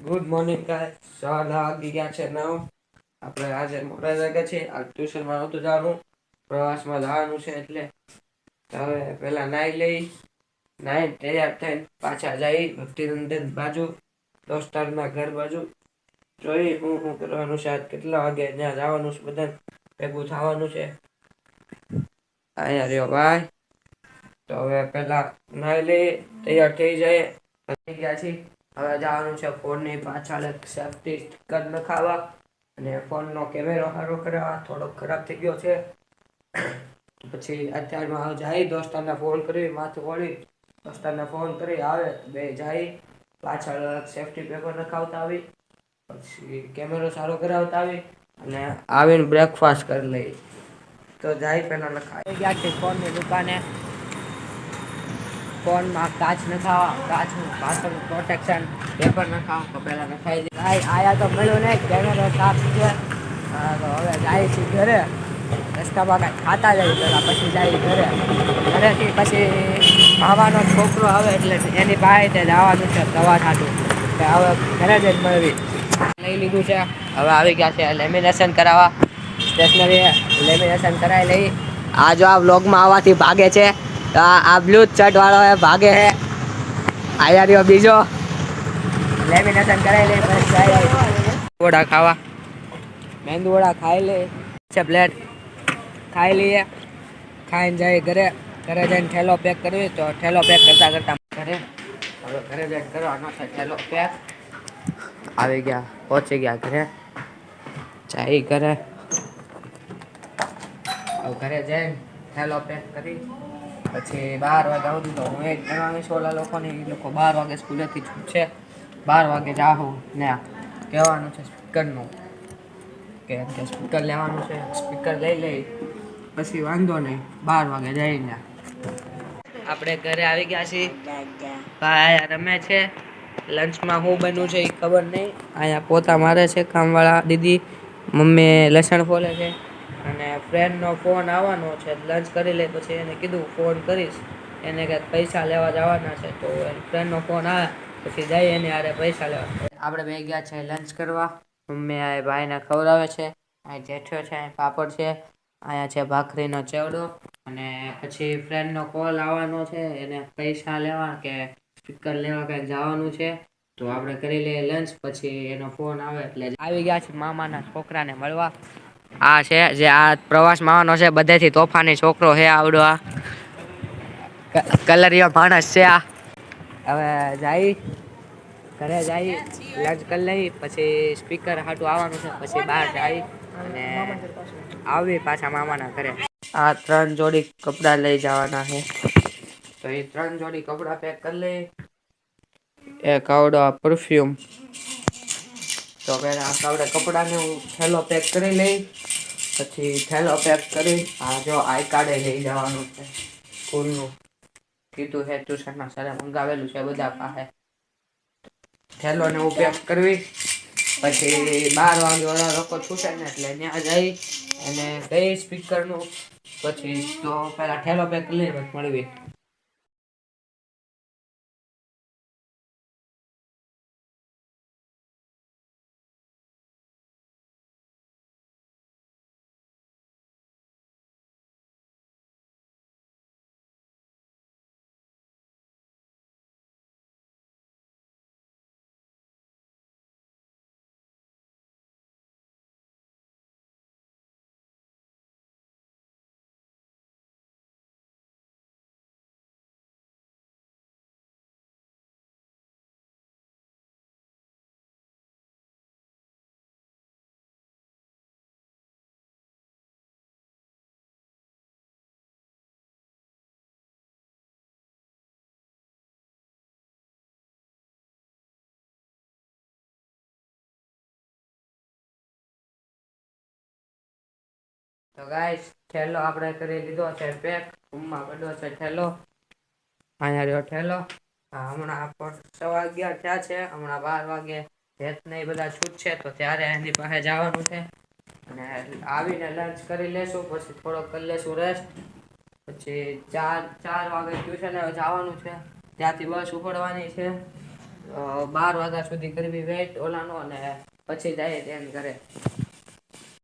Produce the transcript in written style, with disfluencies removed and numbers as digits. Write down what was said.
Good morning guys. સવારના વાગી ગયા છે 9. આપણે આજે મોડા જાગ્યા છે. આ ટ્યુશનમાં નહોતું જવાનું, પ્રવાસમાં જવાનું છે એટલે હવે પહેલા નાહી લઈ, નાહીને તૈયાર થઈને પાછા જઈ ભક્તિનંદન બાજુ દોસ્તારના ઘર બાજુ જોઈ હું કરવાનું છે, આજ કેટલા વાગે ત્યાં જવાનું છે, બધા ભેગું થવાનું છે. અહીંયા રહ્યો ભાઈ. તો હવે પહેલા નાહી લઈ, તૈયાર થઈ જાય, થઈ ગયા છીએ. હવે જવાનું છે ફોનની પાછળ સેફ્ટી સ્ટીકર નખાવા અને ફોનનો કેમેરો સારો કરાવવા, થોડોક ખરાબ થઈ ગયો છે. પછી અત્યારમાં જાય દોસ્તારને ફોન કરી માથું વળી દોસ્તારને ફોન કરી આવે બે જાય પાછળ સેફ્ટી પેપર નખાવતા આવી, પછી કેમેરો સારો કરાવતા આવી અને આવીને બ્રેકફાસ્ટ કરી લઈ. તો જાય પહેલાં નખાઈ ગયા છે ફોનની દુકાને. ફોનમાં કાચ નખાવા, કાચનું પાછળનું પ્રોટેક્શન પેપર નખાવા તો પહેલાં નખાઈ દે. આયા તો મળ્યું નહીં, કેમેરો સાફ છે. તો હવે જાય છે ઘરે. રસ્તામાં કાંઈ ખાતા જાય પહેલાં, પછી જાય ઘરે. ઘરેથી પછી મામાનો છોકરો આવે એટલે એની પાસે જવાનું છે દવા થાતું. હવે ઘરે જ મળવી લઈ લીધું છે. હવે આવી ગયા છે લેમિનેશન કરાવવા સ્ટેશનરી. લેમિનેશન કરાવી લઈ. આ જો આ વ્લોગમાં આવવાથી ભાગે છે તો આ બ્લુ શર્ટ વાળો ભાગે છે. આયા રહ્યો બીજો. લેમિનેશન કરાવી લઈ પછી વડા ખાવા. મેંદુ વડા ખાઈ લે છે, પ્લેટ ખાઈ લઈએ. ખાઈને જાય ઘરે. ઘરે જઈને ઠેલો પેક કરવી તો ઠેલો પેક કરતા કરતા ઘરે હવે ઘરે જઈને કરવાનો છે ઠેલો પેક. આવી ગયા, પહોંચી ગયા ઘરે. જાય ઘરે. ઘરે જઈને ઠેલો પેક કરી પછી 12 વાગે આવું તો હું એક જણાવીશ ઓલા લોકોને. એ લોકો 12 વાગે સ્કૂલેથી છૂટશે. 12 વાગે જાઉં ને કહેવાનું છે સ્પીકરનું કે સ્પીકર લેવાનું છે. સ્પીકર લઈ લઈ પછી વાંધો નહીં, 12 વાગે જઈને આપણે ઘરે આવી ગયા છીએ. ભાઈ રમે છે. લંચમાં શું બન્યું છે એ ખબર નહીં. અહીંયા પોતા મારે છે કામવાળા દીદી. મમ્મી લસણ ફોલે છે અને ફ્રેન્ડનો ફોન આવવાનો છે. લંચ કરી લે પછી એને કીધું ફોન કરીશ. એને કંઈક પૈસા લેવા જવાના છે તો ફ્રેન્ડનો ફોન આવે પછી જઈએ એને આરે પૈસા લેવા. આપણે બે ગયા છે લંચ કરવા. મમ્મી આ ભાઈને ખવડાવે છે. અહીં જેઠ્યો છે, અહીં પાપડ છે, અહીંયા છે ભાખરીનો ચેવડો અને પછી ફ્રેન્ડનો કોલ આવવાનો છે. એને પૈસા લેવા કે સ્પીકર લેવા કંઈક જવાનું છે તો આપણે કરી લઈએ લંચ. પછી એનો ફોન આવે એટલે આવી ગયા છે મામાના છોકરાને મળવા. આ છે જે આ પ્રવાસમાં આવવાનો છે, બધેથી તોફાની છોકરો છે આવડો. આ કલરિયો માણસ છે આ. હવે જાય ઘરે જાય, લંચ કરી લઈ પછી સ્પીકર હાટું આવવાનું છે. પછી બહાર જાય અને આવી પાછા મામાના ઘરે. આ 3 જોડી કપડાં લઈ જવાના છે તો એ 3 જોડી કપડાં પેક કરી લઈ. એક આવડો પરફ્યુમ તો પહેલાં આપણે કપડાને હું થેલો પેક કરી લઈ. પછી થેલો પેક કરી આ જો આઈ કાર્ડ લઈ જવાનું છે સ્કૂલનું. કીધું છે ટ્યુશનના સરે મંગાવેલું છે બધા પાસે. થેલોને હું પેક કરવી પછી 12 વાગે ઓલા લોકો છૂટે ને એટલે ત્યાં જઈ અને કઈ સ્પીકરનું પછી તો પહેલાં થેલો પેક કરી લઈ મળવી. તો ગાઈસ થેલો આપણે કરી લીધો છે પેક. રૂમમાં પડ્યો છે થેલો. અહીંયા રહ્યો થેલો. હમણાં પણ 11 થયા છે. હમણાં 12 વાગે હેતને બધા છૂટશે તો ત્યારે એની પાસે જવાનું છે અને આવીને લંચ કરી લેશું. પછી થોડોક કરી લેશું રેસ્ટ. પછી 4 વાગે ટ્યુશને જવાનું છે. ત્યાંથી બસ ઉપડવાની છે 12 વાગ્યા સુધી કરવી વેટ ઓલાનો, અને પછી જાય ધ્યાન કરે.